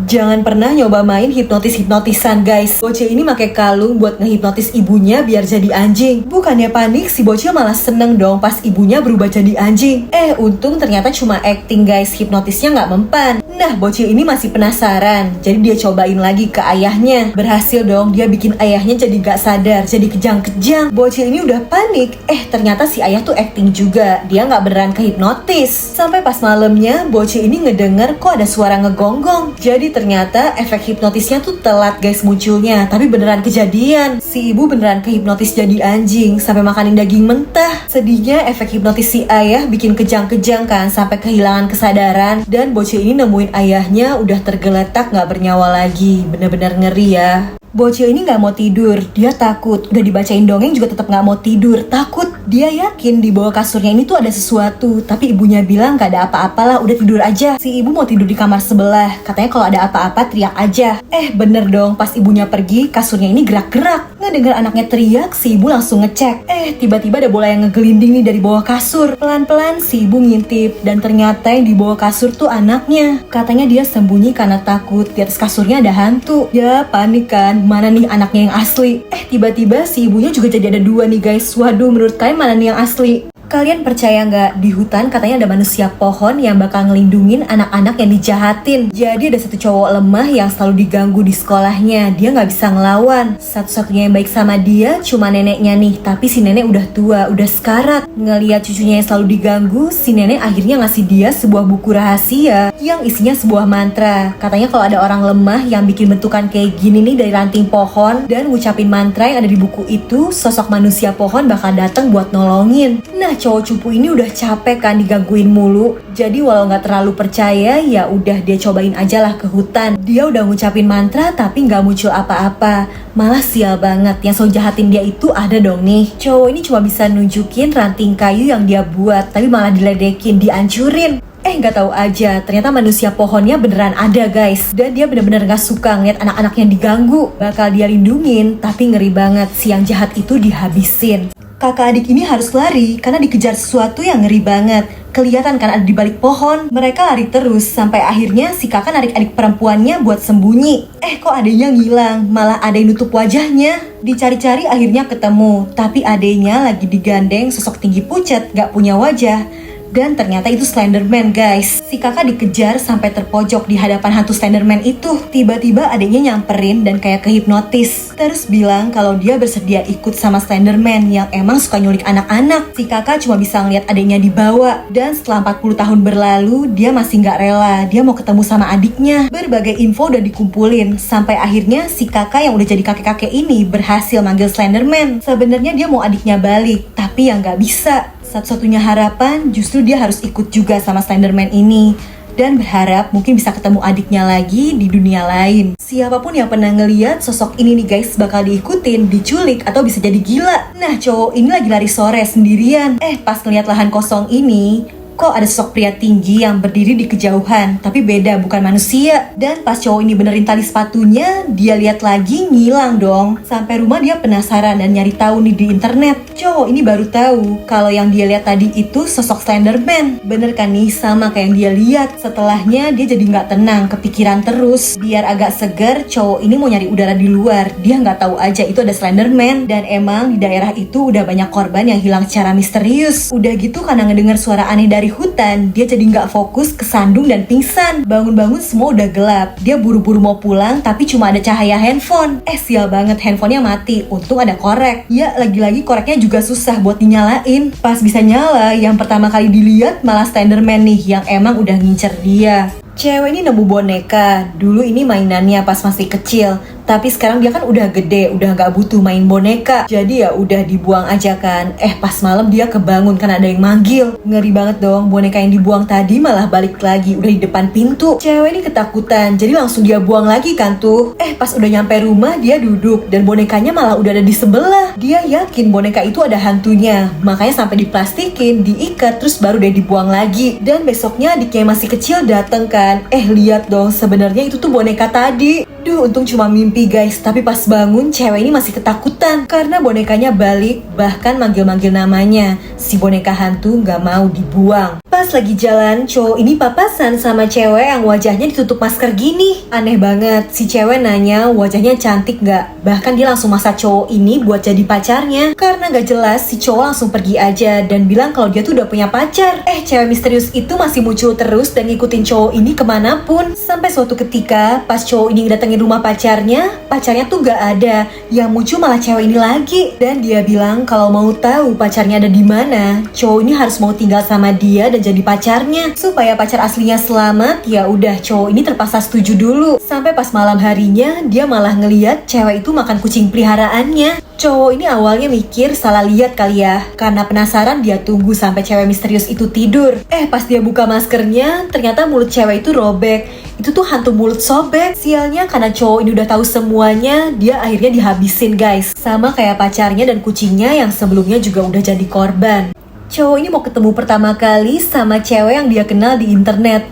Jangan pernah nyoba main hipnotis-hipnotisan guys. Bocil ini pakai kalung buat ngehipnotis ibunya biar jadi anjing. Bukannya panik, si bocil malah seneng dong pas ibunya berubah jadi anjing. Untung ternyata cuma acting guys, hipnotisnya nggak mempan. Nah, bocil ini masih penasaran, jadi dia cobain lagi ke ayahnya. Berhasil dong, dia bikin ayahnya jadi gak sadar, jadi kejang-kejang. Bocil ini udah panik, ternyata si ayah tuh acting juga. Dia gak beneran kehipnotis. Sampai pas malamnya, bocil ini ngedenger kok ada suara ngegonggong. Jadi ternyata efek hipnotisnya tuh telat guys munculnya, tapi beneran kejadian. Si ibu beneran kehipnotis jadi anjing, sampai makanin daging mentah. Sedihnya efek hipnotis si ayah bikin kejang-kejang kan, sampai kehilangan kesadaran. Dan bocil ini nemuin ayahnya udah tergeletak gak bernyawa lagi. Bener-bener ngeri ya. Bocil ini gak mau tidur, dia takut. Udah dibacain dongeng juga tetap gak mau tidur, takut. Dia yakin di bawah kasurnya ini tuh ada sesuatu, tapi ibunya bilang gak ada apa-apalah, udah tidur aja. Si ibu mau tidur di kamar sebelah, katanya kalau ada apa-apa teriak aja. Bener dong, pas ibunya pergi, kasurnya ini gerak-gerak. Ngedengar anaknya teriak, si ibu langsung ngecek. Tiba-tiba ada bola yang ngegelinding nih dari bawah kasur. Pelan-pelan si ibu ngintip, dan ternyata yang di bawah kasur tuh anaknya. Katanya dia sembunyi karena takut di atas kasurnya ada hantu. Ya panik kan, mana nih anaknya yang asli? Tiba-tiba si ibunya juga jadi ada dua nih guys. Waduh, menurut kalian mana nih yang asli? Kalian percaya nggak, di hutan katanya ada manusia pohon yang bakal ngelindungin anak-anak yang dijahatin. Jadi ada satu cowok lemah yang selalu diganggu di sekolahnya. Dia nggak bisa ngelawan. Satu-satunya yang baik sama dia cuma neneknya nih. Tapi si nenek udah tua, udah sekarat. Ngeliat cucunya yang selalu diganggu, si nenek akhirnya ngasih dia sebuah buku rahasia yang isinya sebuah mantra. Katanya kalau ada orang lemah yang bikin bentukan kayak gini nih dari ranting pohon dan ngucapin mantra yang ada di buku itu, sosok manusia pohon bakal datang buat nolongin. Nah, cowok cupu ini udah capek kan digangguin mulu. Jadi walau nggak terlalu percaya, ya udah dia cobain aja lah ke hutan. Dia udah ngucapin mantra tapi nggak muncul apa-apa. Malah sial banget, yang selalu jahatin dia itu ada dong nih. Cowok ini cuma bisa nunjukin ranting kayu yang dia buat, tapi malah diledekin, dihancurin. Nggak tahu aja, ternyata manusia pohonnya beneran ada guys. Dan dia bener-bener gak suka ngeliat anak-anak yang diganggu. Bakal dia lindungin, tapi ngeri banget si yang jahat itu dihabisin. Kakak adik ini harus lari karena dikejar sesuatu yang ngeri banget. Kelihatan kan ada di balik pohon. Mereka lari terus sampai akhirnya si kakak narik adik perempuannya buat sembunyi. Kok adiknya ngilang, malah ada yang nutup wajahnya. Dicari-cari akhirnya ketemu, tapi adiknya lagi digandeng sosok tinggi pucet gak punya wajah. Dan ternyata itu Slenderman guys. Si kakak dikejar sampai terpojok di hadapan hantu Slenderman itu. Tiba-tiba adiknya nyamperin dan kayak kehipnotis. Terus bilang kalau dia bersedia ikut sama Slenderman yang emang suka nyulik anak-anak. Si kakak cuma bisa ngeliat adiknya dibawa. Dan setelah 40 tahun berlalu, dia masih gak rela. Dia mau ketemu sama adiknya. Berbagai info udah dikumpulin. Sampai akhirnya si kakak yang udah jadi kakek-kakek ini berhasil manggil Slenderman. Sebenarnya dia mau adiknya balik, tapi yang gak bisa. Satu-satunya harapan justru dia harus ikut juga sama Slenderman ini. Dan berharap mungkin bisa ketemu adiknya lagi di dunia lain. Siapapun yang pernah ngeliat sosok ini nih guys bakal diikutin, diculik, atau bisa jadi gila. Nah, cowok ini lagi lari sore sendirian. Pas ngeliat lahan kosong ini, kok ada sosok pria tinggi yang berdiri di kejauhan, tapi beda, bukan manusia. Dan pas cowok ini benerin tali sepatunya, dia lihat lagi ngilang dong. Sampai rumah dia penasaran dan nyari tahu nih di internet. Cowok ini baru tahu kalau yang dia lihat tadi itu sosok Slenderman. Bener kan nih, sama kayak yang dia lihat. Setelahnya dia jadi nggak tenang, kepikiran terus. Biar agak segar, cowok ini mau nyari udara di luar. Dia nggak tahu aja itu ada Slenderman. Dan emang di daerah itu udah banyak korban yang hilang secara misterius. Udah gitu karena ngedengar suara aneh dari hutan, dia jadi nggak fokus, kesandung dan pingsan. Bangun-bangun semua udah gelap. Dia buru-buru mau pulang tapi cuma ada cahaya handphone. Sial banget, handphonenya mati. Untung ada korek. Ya lagi-lagi koreknya juga susah buat dinyalain. Pas bisa nyala, yang pertama kali dilihat malah Slenderman nih yang emang udah ngincer dia. Cewek ini nemu boneka. Dulu ini mainannya pas masih kecil, tapi sekarang dia kan udah gede, udah gak butuh main boneka. Jadi ya udah dibuang aja kan. Pas malam dia kebangun kan ada yang manggil. Ngeri banget dong, boneka yang dibuang tadi malah balik lagi, udah di depan pintu. Cewek ini ketakutan, jadi langsung dia buang lagi kan tuh. Pas udah nyampe rumah dia duduk dan bonekanya malah udah ada di sebelah. Dia yakin boneka itu ada hantunya, makanya sampai diplastikin, diikat, terus baru dia dibuang lagi. Dan besoknya adiknya yang masih kecil dateng kan. Lihat dong, sebenarnya itu tuh boneka tadi. Duh, untung cuma mimpi guys. Tapi pas bangun, cewek ini masih ketakutan karena bonekanya balik, bahkan manggil-manggil namanya. Si boneka hantu gak mau dibuang. Pas lagi jalan, cowok ini papasan sama cewek yang wajahnya ditutup masker gini. Aneh banget, si cewek nanya wajahnya cantik gak? Bahkan dia langsung masak cowok ini buat jadi pacarnya. Karena gak jelas, si cowok langsung pergi aja dan bilang kalau dia tuh udah punya pacar. Cewek misterius itu masih muncul terus dan ngikutin cowok ini kemanapun. Sampai suatu ketika, pas cowok ini datengin rumah pacarnya tuh gak ada. Yang muncul malah cewek ini lagi. Dan dia bilang kalau mau tahu pacarnya ada di mana, cowok ini harus mau tinggal sama dia dan jadi pacarnya. Supaya pacar aslinya selamat, ya udah cowok ini terpaksa setuju dulu. Sampai pas malam harinya, dia malah ngeliat cewek itu makan kucing peliharaannya. Cowok ini awalnya mikir salah lihat kali ya. Karena penasaran dia tunggu sampai cewek misterius itu tidur. Pas dia buka maskernya, ternyata mulut cewek itu robek. Itu tuh hantu mulut sobek. Sialnya karena cowok ini udah tahu semuanya, dia akhirnya dihabisin guys. Sama kayak pacarnya dan kucingnya yang sebelumnya juga udah jadi korban. Cowok ini mau ketemu pertama kali sama cewek yang dia kenal di internet.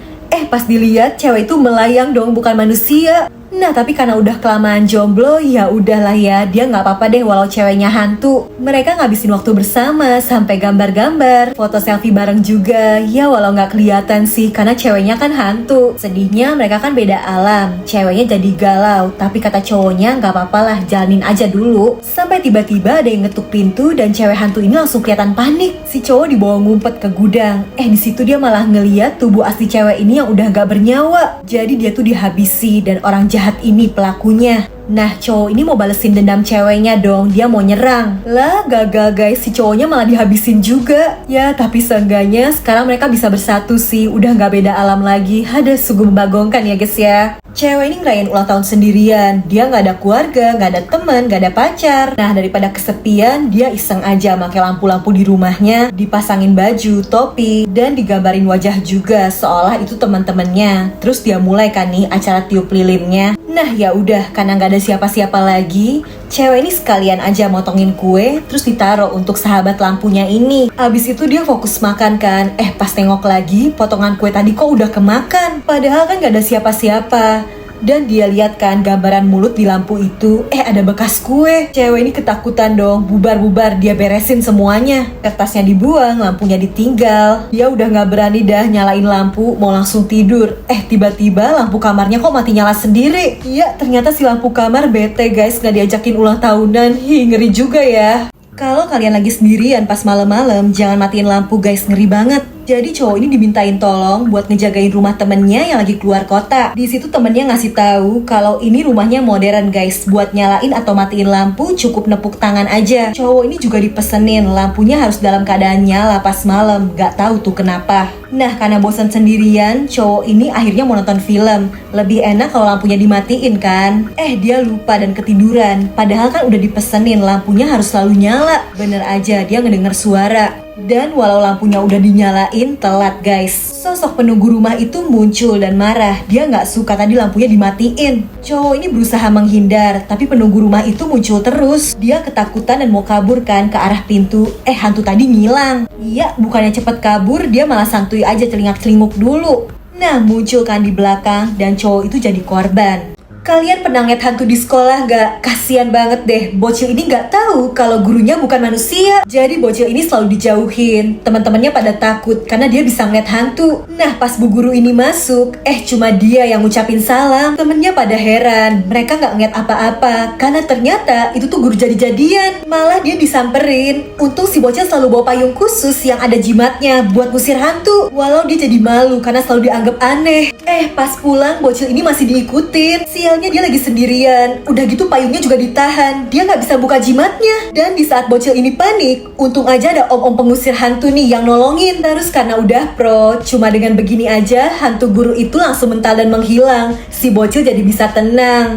Pas dilihat cewek itu melayang dong, bukan manusia. Nah tapi karena udah kelamaan jomblo, ya udahlah ya, dia nggak apa-apa deh walau ceweknya hantu. Mereka ngabisin waktu bersama sampai gambar-gambar, foto selfie bareng juga. Ya walau nggak kelihatan sih karena ceweknya kan hantu. Sedihnya mereka kan beda alam, ceweknya jadi galau. Tapi kata cowoknya nggak apa-apa lah, jalanin aja dulu. Sampai tiba-tiba ada yang ngetuk pintu dan cewek hantu ini langsung kelihatan panik. Si cowok dibawa ngumpet ke gudang. Di situ dia malah ngeliat tubuh asli cewek ini yang udah nggak bernyawa. Jadi dia tuh dihabisi dan orang jahat ini pelakunya. Nah cowok ini mau balesin dendam ceweknya dong, dia mau nyerang. Lah gagal guys, si cowoknya malah dihabisin juga. Ya tapi seenggaknya sekarang mereka bisa bersatu sih, udah gak beda alam lagi. Ada sungguh membagongkan ya guys ya. Cewek ini ngerayain ulang tahun sendirian. Dia gak ada keluarga, gak ada teman, gak ada pacar. Nah daripada kesepian, dia iseng aja pakai lampu-lampu di rumahnya, dipasangin baju, topi, dan digambarin wajah juga seolah itu teman-temannya. Terus dia mulai kan nih acara tiup lilinnya. Nah ya udah, karena gak ada siapa-siapa lagi, cewek ini sekalian aja motongin kue, terus ditaruh untuk sahabat lampunya ini. Abis itu dia fokus makan kan. Pas tengok lagi, potongan kue tadi kok udah kemakan. Padahal kan gak ada siapa-siapa. Dan dia lihat kan gambaran mulut di lampu itu, ada bekas kue. Cewek ini ketakutan dong, bubar-bubar dia beresin semuanya. Kertasnya dibuang, lampunya ditinggal. Dia udah gak berani dah nyalain lampu, mau langsung tidur. Tiba-tiba lampu kamarnya kok mati nyala sendiri. Iya, ternyata si lampu kamar bete guys, gak diajakin ulang tahunan. Ngeri juga ya. Kalau kalian lagi sendirian pas malam-malam, jangan matiin lampu guys, ngeri banget. Jadi cowok ini dimintain tolong buat ngejagain rumah temennya yang lagi keluar kota. Di situ temennya ngasih tahu kalau ini rumahnya modern guys. Buat nyalain atau matiin lampu cukup nepuk tangan aja. Cowok ini juga dipesenin lampunya harus dalam keadaan nyala pas malam. Gak tahu tuh kenapa. Nah karena bosan sendirian, cowok ini akhirnya mau nonton film. Lebih enak kalau lampunya dimatiin kan. Dia lupa dan ketiduran. Padahal kan udah dipesenin lampunya harus selalu nyala. Bener aja dia ngedenger suara. Dan walau lampunya udah dinyalain, telat guys. Sosok penunggu rumah itu muncul dan marah. Dia nggak suka tadi lampunya dimatiin. Cowok ini berusaha menghindar, tapi penunggu rumah itu muncul terus. Dia ketakutan dan mau kabur kan ke arah pintu. Hantu tadi ngilang. Iya, bukannya cepet kabur, dia malah santuy aja celingak-celinguk dulu. Nah, muncul kan di belakang dan cowok itu jadi korban. Kalian pernah ngeliat hantu di sekolah gak? Kasian banget deh, bocil ini gak tahu kalau gurunya bukan manusia. Jadi bocil ini selalu dijauhin. Teman-temannya pada takut karena dia bisa ngeliat hantu. Nah pas bu guru ini masuk, cuma dia yang ngucapin salam. Temennya pada heran, mereka gak ngeliat apa-apa karena ternyata itu tuh guru jadi-jadian. Malah dia disamperin. Untung si bocil selalu bawa payung khusus yang ada jimatnya buat ngusir hantu. Walau dia jadi malu karena selalu dianggap aneh. Pas pulang bocil ini masih diikutin. Sialnya dia lagi sendirian. Udah gitu payungnya juga ditahan. Dia gak bisa buka jimatnya. Dan di saat bocil ini panik, untung aja ada om-om pengusir hantu nih yang nolongin. Terus karena udah pro, cuma dengan begini aja hantu guru itu langsung mental dan menghilang. Si bocil jadi bisa tenang.